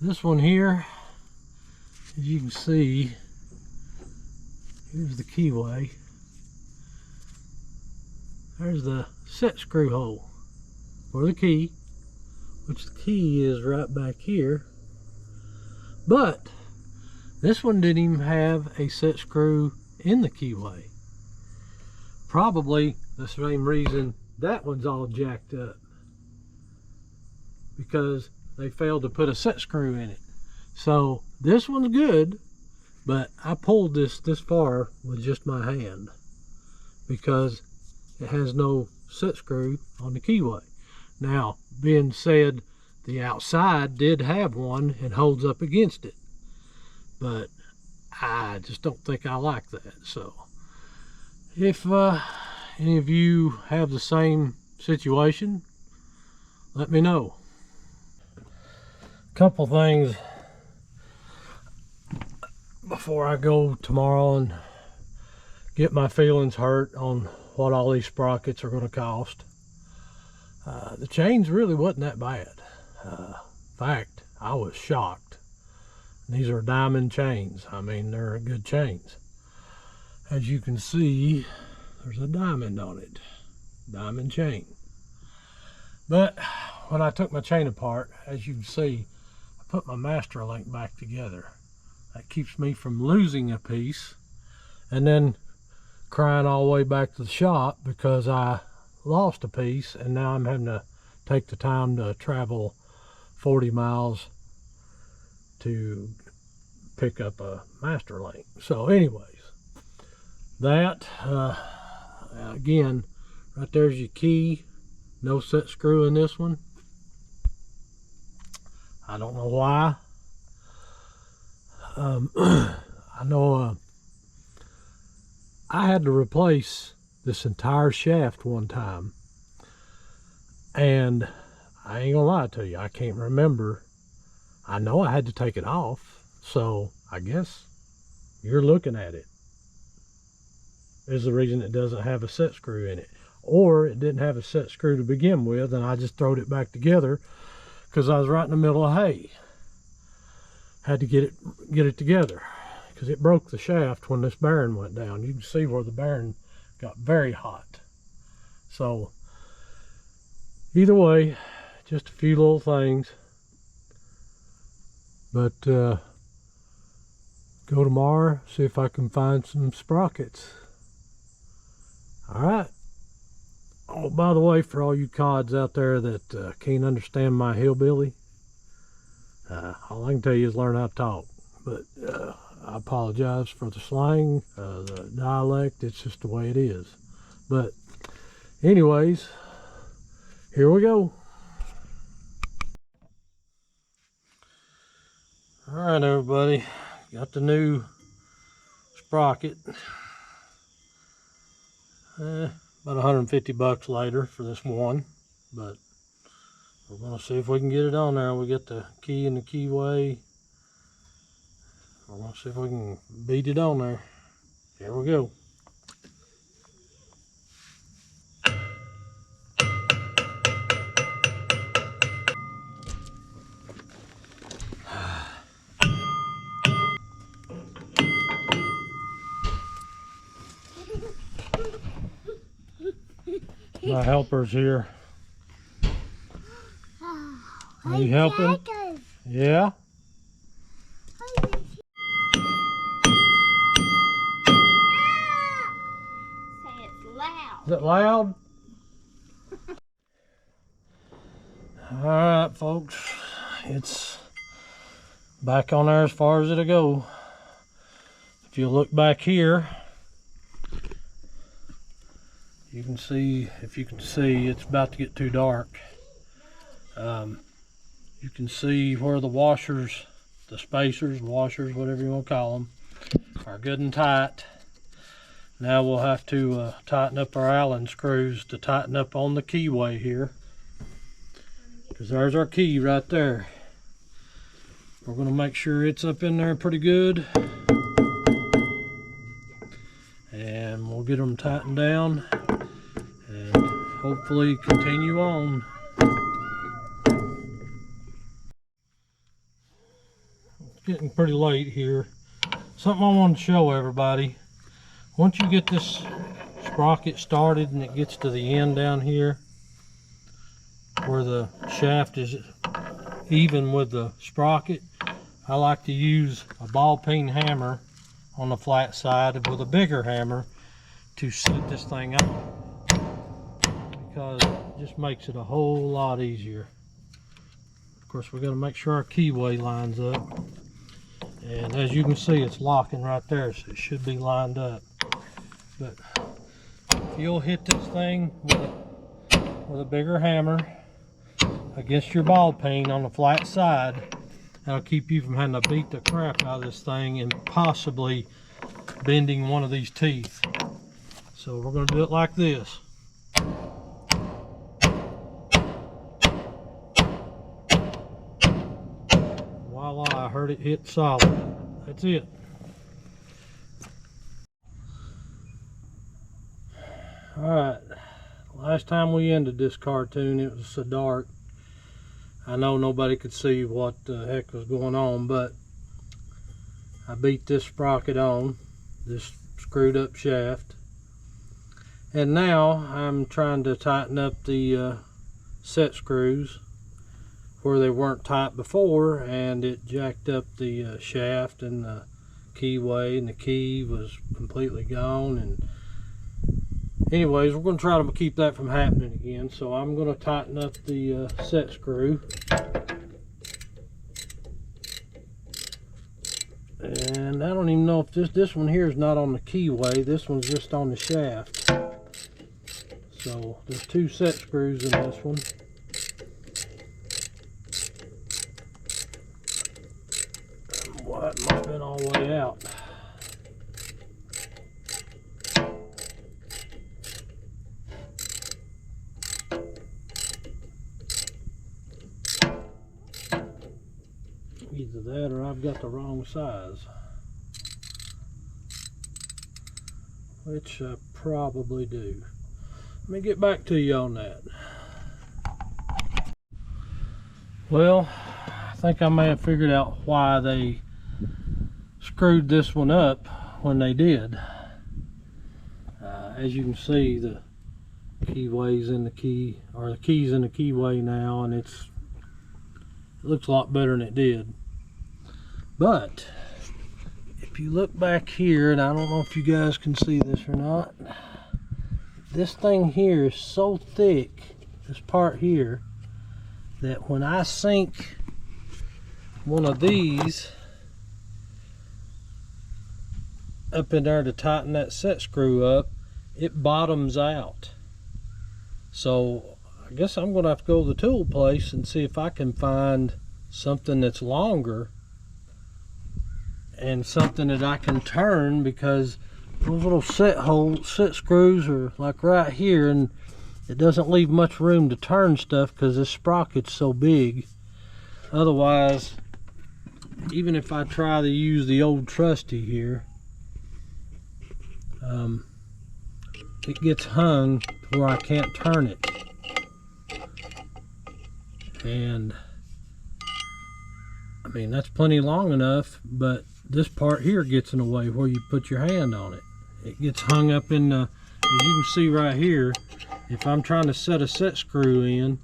This one here, as you can see, here's the keyway. There's the set screw hole for the key, which the key is right back here. But this one didn't even have a set screw in the keyway. Probably the same reason that one's all jacked up, because they failed to put a set screw in it. So this one's good, but I pulled this far with just my hand because it has no set screw on the keyway. Now, being said, the outside did have one and holds up against it, but I just don't think I like that. So if any of you have the same situation, let me know. Couple things before I go tomorrow and get my feelings hurt on what all these sprockets are going to cost. The chains really wasn't that bad. In fact, I was shocked. These are diamond chains. I mean, they're good chains. As you can see, there's a diamond on it. Diamond chain. But when I took my chain apart, as you can see, I put my master link back together. That keeps me from losing a piece and then crying all the way back to the shop because I lost a piece, and now I'm having to take the time to travel 40 miles to pick up a master link. So anyways, that again, right there's your key. No set screw in this one. I don't know why. I know I had to replace this entire shaft one time, and I ain't gonna lie to you, I can't remember. I know I had to take it off, so I guess you're looking at it is the reason it doesn't have a set screw in it, or it didn't have a set screw to begin with and I just throwed it back together because I was right in the middle of hay. Had to get it together because it broke the shaft when this bearing went down. You can see where the bearing got very hot. So either way, just a few little things. But go tomorrow, see if I can find some sprockets. All right. Oh, by the way, for all you cods out there that can't understand my hillbilly, all I can tell you is learn how to talk. But I apologize for the slang, the dialect. It's just the way it is. But anyways, here we go. All right, everybody, got the new sprocket. About 150 bucks later for this one, but we're gonna see if we can get it on there. We got the key in the keyway. We're gonna see if we can beat it on there. Here we go. My helper's here. Are you helping? Yeah? Say it's loud. Is it loud? Alright, folks. It's back on there as far as it'll go. If you look back here, you can see, if you can see, it's about to get too dark. You can see where the washers, the spacers, washers, whatever you want to call them, are good and tight. Now we'll have to tighten up our Allen screws to tighten up on the keyway here, because there's our key right there. We're going to make sure it's up in there pretty good, and we'll get them tightened down and hopefully continue on. it's getting pretty late here. Something I want to show everybody. Once you get this sprocket started and it gets to the end down here, where the shaft is even with the sprocket, I like to use a ball peen hammer on the flat side with a bigger hammer to set this thing up, because it just makes it a whole lot easier. Of course, we got to make sure our keyway lines up, and as you can see, it's locking right there, so it should be lined up. But if you'll hit this thing with a bigger hammer against your ball peen on the flat side, that'll keep you from having to beat the crap out of this thing and possibly bending one of these teeth. So we're going to do it like this. Voila, I heard it hit solid. That's it. Alright, last time we ended this cartoon, it was so dark. I know nobody could see what the heck was going on, but I beat this sprocket on, this screwed up shaft. And now I'm trying to tighten up the set screws where they weren't tight before, and it jacked up the shaft and the keyway, and the key was completely gone. And anyways, we're going to try to keep that from happening again, so I'm going to tighten up the set screw. And I don't even know if this one here is not on the keyway, this one's just on the shaft. So there's two set screws in this one. Well, it must have been all the way out. Either that or I've got the wrong size, which I probably do. Let me get back to you on that. Well, I think I may have figured out why they screwed this one up when they did. As you can see, the keyway's in the key, or the key's in the keyway now, and it looks a lot better than it did. But if you look back here, and I don't know if you guys can see this or not, this thing here is so thick, this part here, that when I sink one of these up in there to tighten that set screw up, it bottoms out. So I guess I'm going to have to go to the tool place and see if I can find something that's longer and something that I can turn, because those little set screws are like right here, and it doesn't leave much room to turn stuff because this sprocket's so big. Otherwise, even if I try to use the old trusty here, it gets hung to where I can't turn it. And I mean, that's plenty long enough, but this part here gets in the way where you put your hand on it. It gets hung up in the, as you can see right here, if I'm trying to set a set screw in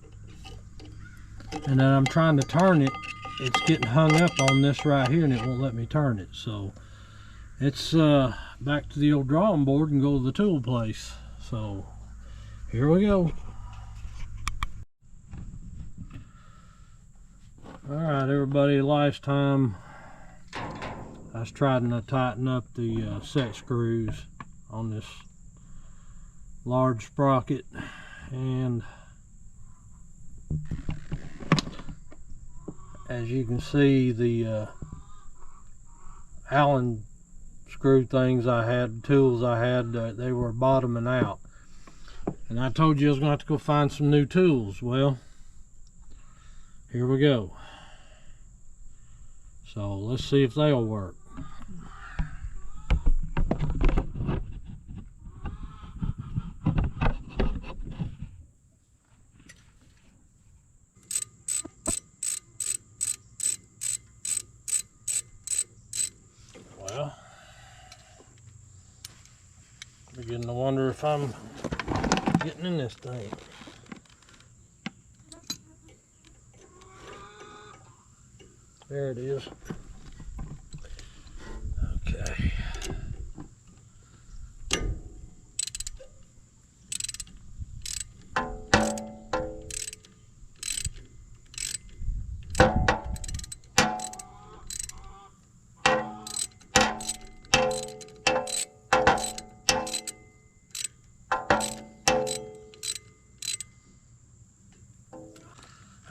and then I'm trying to turn it, it's getting hung up on this right here and it won't let me turn it. So it's back to the old drawing board and go to the tool place. So here we go. Alright everybody, last time I was trying to tighten up the set screws on this large sprocket, and as you can see, the Allen screw things I had, tools I had, they were bottoming out, and I told you I was going to have to go find some new tools. Well, here we go. So let's see if they'll work. Well, beginning to wonder if I'm getting in this thing. There it is. Okay.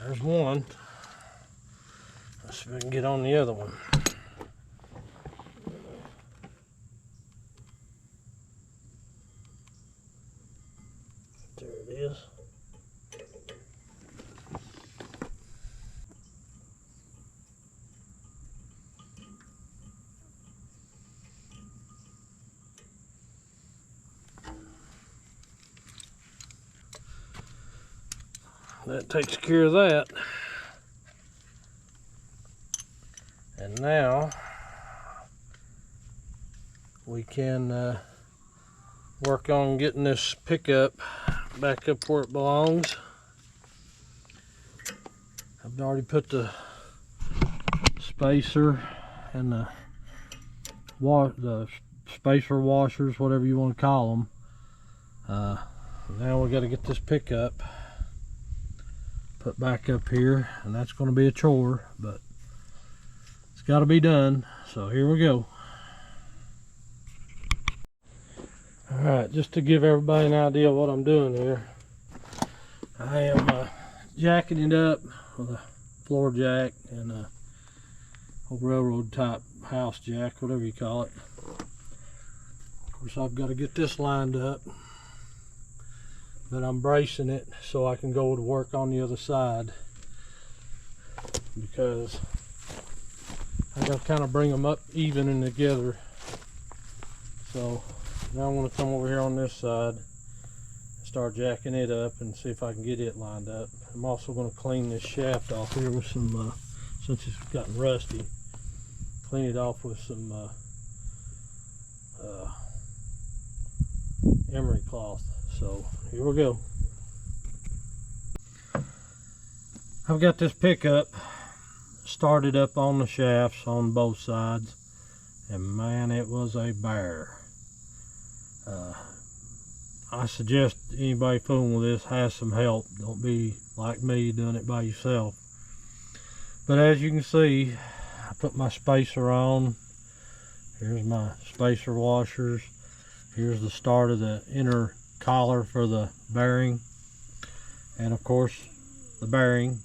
There's one. Let's see if we can get on the other one. There it is. That takes care of that. And now we can work on getting this pickup back up where it belongs. I've already put the spacer and the spacer washers, whatever you want to call them. Now we got to get this pickup put back up here, and that's going to be a chore, but it's got to be done. So here we go. All right, just to give everybody an idea of what I'm doing here, I am jacking it up with a floor jack and a old railroad type house jack, whatever you call it. Of course, I've got to get this lined up, but I'm bracing it so I can go to work on the other side, because I got to kind of bring them up even and together. So now I'm going to come over here on this side and start jacking it up and see if I can get it lined up. I'm also going to clean this shaft off here with some, since it's gotten rusty, clean it off with some emery cloth. So here we go. I've got this pickup started up on the shafts on both sides, and man, it was a bear. I suggest anybody fooling with this has some help. Don't be like me doing it by yourself. But as you can see, I put my spacer on. Here's my spacer washers. Here's the start of the inner collar for the bearing, and of course the bearing.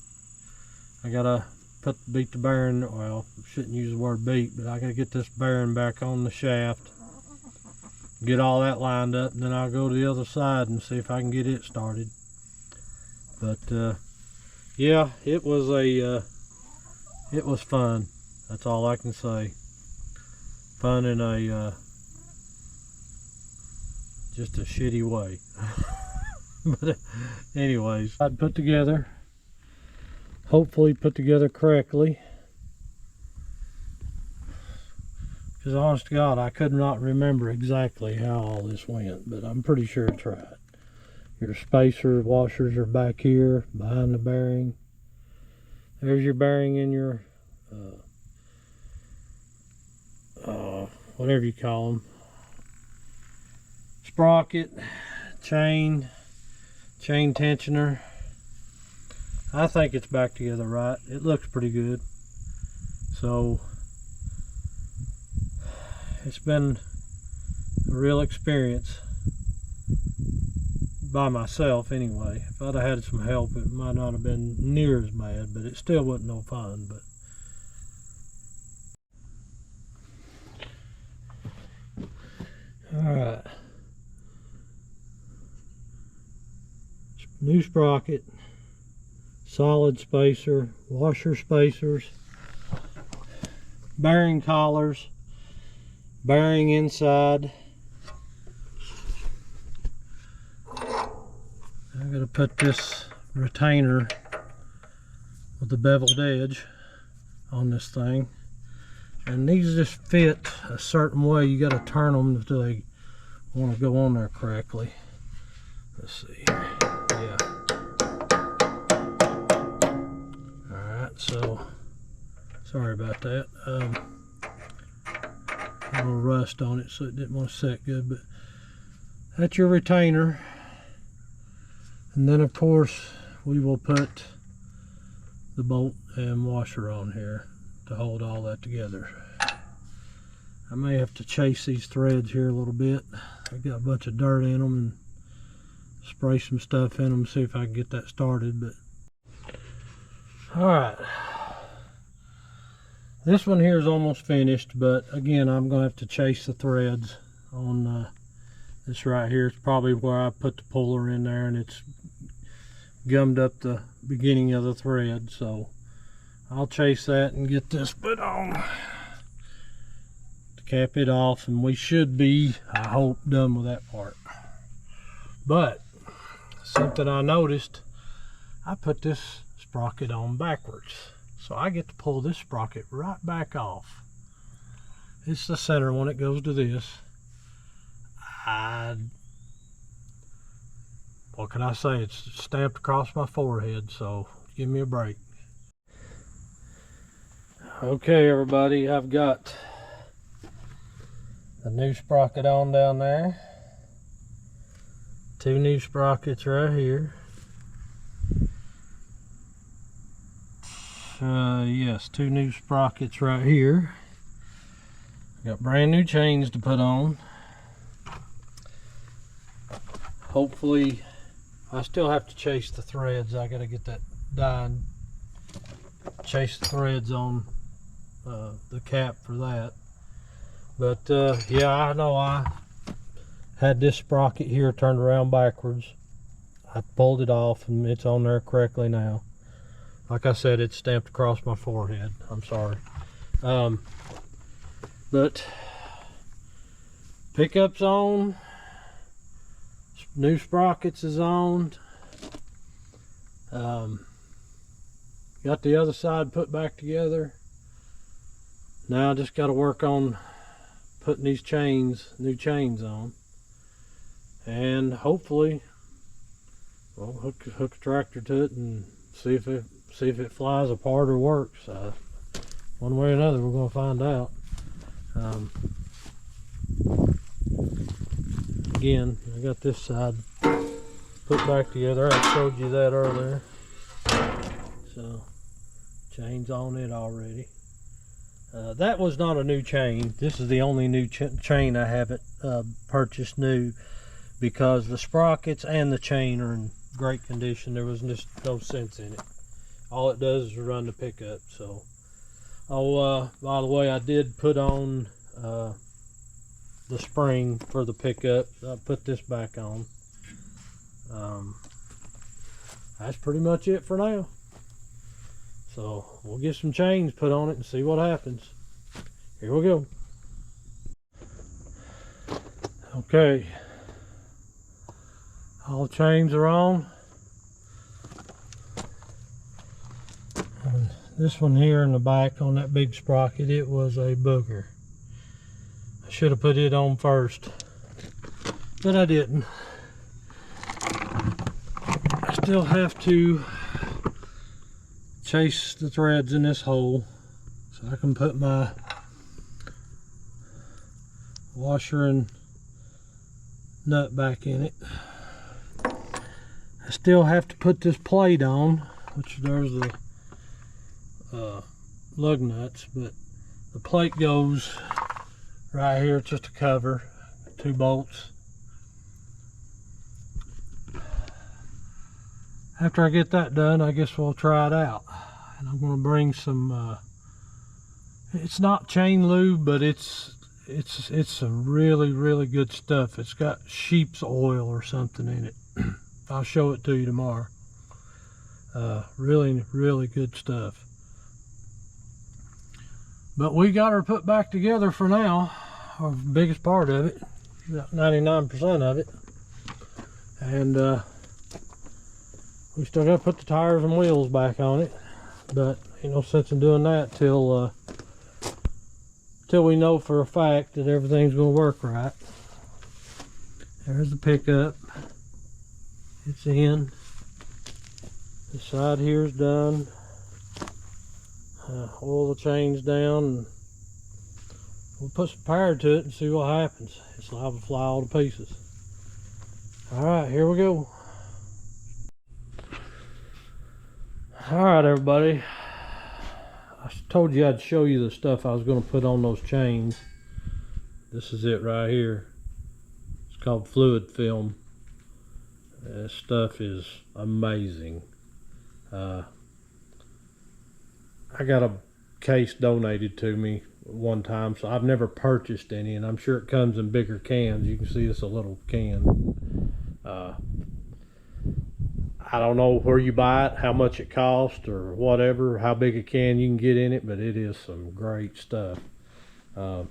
I gotta beat the bearing, well, shouldn't use the word beat, but I gotta get this bearing back on the shaft, get all that lined up, and then I'll go to the other side and see if I can get it started. But yeah, it was fun. That's all I can say. Fun in a just a shitty way. But anyways, I'd put together, hopefully put together correctly, because honest to God, I could not remember exactly how all this went, but I'm pretty sure it's right. Your spacer washers are back here behind the bearing. There's your bearing in your whatever you call them, sprocket, chain tensioner. I think it's back together right. It looks pretty good. So it's been a real experience by myself anyway. If I'd have had some help, it might not have been near as bad, but it still wasn't no fun. But all right, new sprocket, solid spacer, washer spacers, bearing collars, bearing inside. I'm going to put this retainer with the beveled edge on this thing. And these just fit a certain way. You got to turn them until they want to go on there correctly. Let's see. Yeah. Alright, so sorry about that. A little rust on it, so it didn't want to set good, but that's your retainer. And then of course we will put the bolt and washer on here to hold all that together. I may have to chase these threads here a little bit. I've got a bunch of dirt in them and spray some stuff in them, see if I can get that started. But alright, this one here is almost finished, but again I'm gonna have to chase the threads on this right here. It's probably where I put the puller in there and it's gummed up the beginning of the thread, so I'll chase that and get this put on to cap it off, and we should be, I hope, done with that part. But something I noticed, I put this sprocket on backwards, so I get to pull this sprocket right back off. It's the center one, it goes to this. What can I say? It's stamped across my forehead, so give me a break. Okay, everybody, I've got the new sprocket on down there. 2 new sprockets right here. Yes, 2 new sprockets right here. Got brand new chains to put on. Hopefully, I still have to chase the threads. I gotta get that done. Chase the threads on the cap for that. But yeah, I know I had this sprocket here turned around backwards. I pulled it off and it's on there correctly now. Like I said, it's stamped across my forehead. I'm sorry. But pickup's on. New sprockets is on. Got the other side put back together. Now I just got to work on putting these new chains on, and hopefully, well, hook a tractor to it and see if it flies apart or works. One way or another, we're going to find out. Again, I got this side put back together. I showed you that earlier. So, chain's on it already. That was not a new chain. This is the only new chain I haven't purchased new, because the sprockets and the chain are in great condition. There was just no sense in it. All it does is run the pickup. So, by the way, I did put on the spring for the pickup. I put this back on. That's pretty much it for now. So we'll get some chains put on it and see what happens. Here we go. Okay, all chains are on. And this one here in the back on that big sprocket, it was a booger. I should have put it on first, but I didn't. I still have to chase the threads in this hole so I can put my washer and nut back in it. I still have to put this plate on, which there's the lug nuts, but the plate goes right here. It's just a cover, 2 bolts. After I get that done, I guess we'll try it out. And I'm going to bring some, it's not chain lube, but it's some really good stuff. It's got sheep's oil or something in it. I'll show it to you tomorrow. Really good stuff. But we got her put back together for now, or the biggest part of it, about 99% of it. And we still got to put the tires and wheels back on it, but ain't no sense in doing that till till we know for a fact that everything's going to work right. There's the pickup. It's in. The side here is done. Oil the chains down, and we'll put some power to it and see what happens. It's liable to fly all to pieces. Alright, here we go. Alright, everybody. I told you I'd show you the stuff I was going to put on those chains. This is it right here. It's called fluid film. This stuff is amazing. I got a case donated to me one time, so I've never purchased any, and I'm sure it comes in bigger cans. You can see it's a little can. I don't know where you buy it, how much it costs, or whatever, how big a can you can get in it, but it is some great stuff. But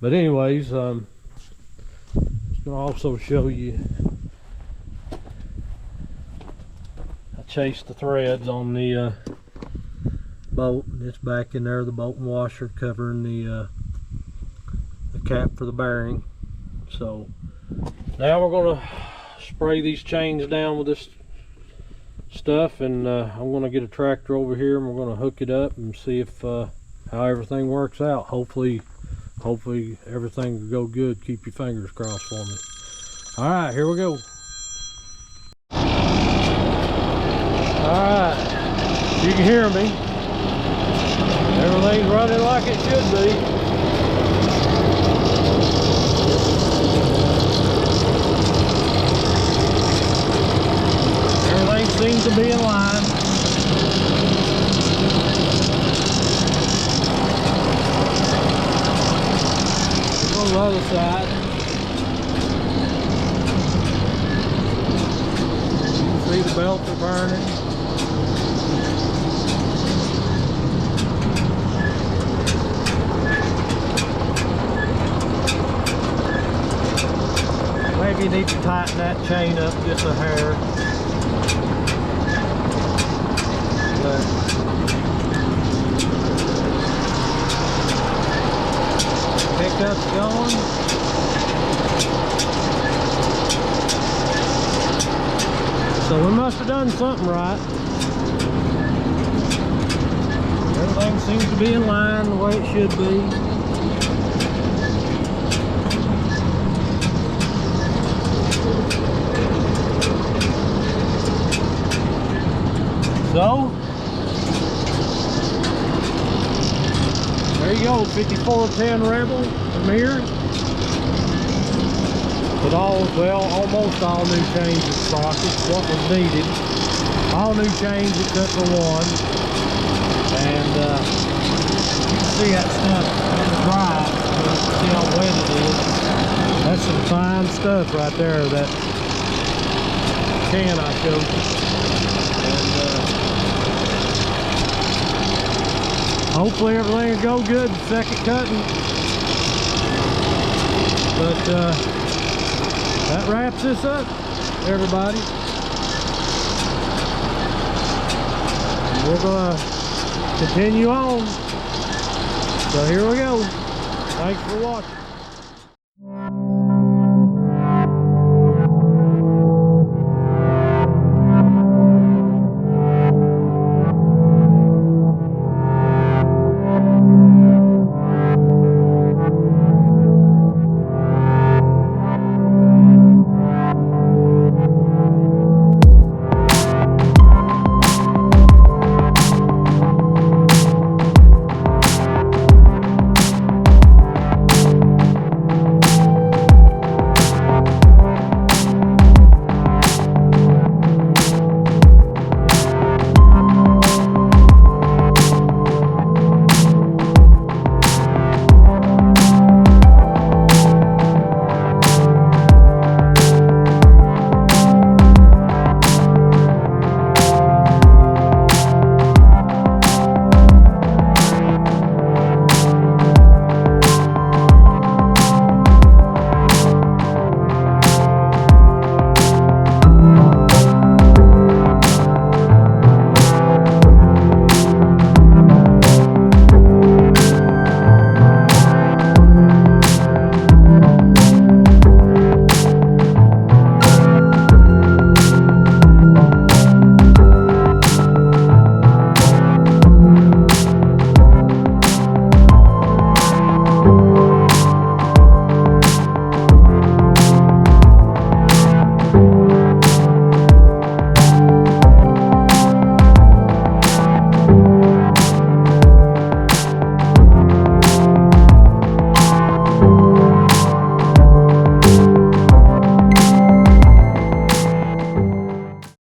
anyways, I'm going to also show you. I chased the threads on the bolt. It's back in there, the bolt and washer covering the cap for the bearing. So now we're going to spray these chains down with this stuff, and I'm going to get a tractor over here, and we're going to hook it up and see if how everything works out. Hopefully everything will go good. Keep your fingers crossed for me. All right, here we go. All right, you can hear me. Everything's running like it should be. Everything seems to be in line. Go to the other side. You can see the belts are burning. Maybe you need to tighten that chain up just a hair. But pickup's going. So we must have done something right. Everything seems to be in line the way it should be. So, there you go, 5410 Rebel Vermeer. With almost all new chains and sprockets, what was needed. All new chains except for one. And you can see that stuff dry. You can see how wet it is. That's some fine stuff right there, that can I showed you. And hopefully everything will go good the second cutting. But that wraps this up, everybody. We're gonna continue on. So here we go. Thanks for watching.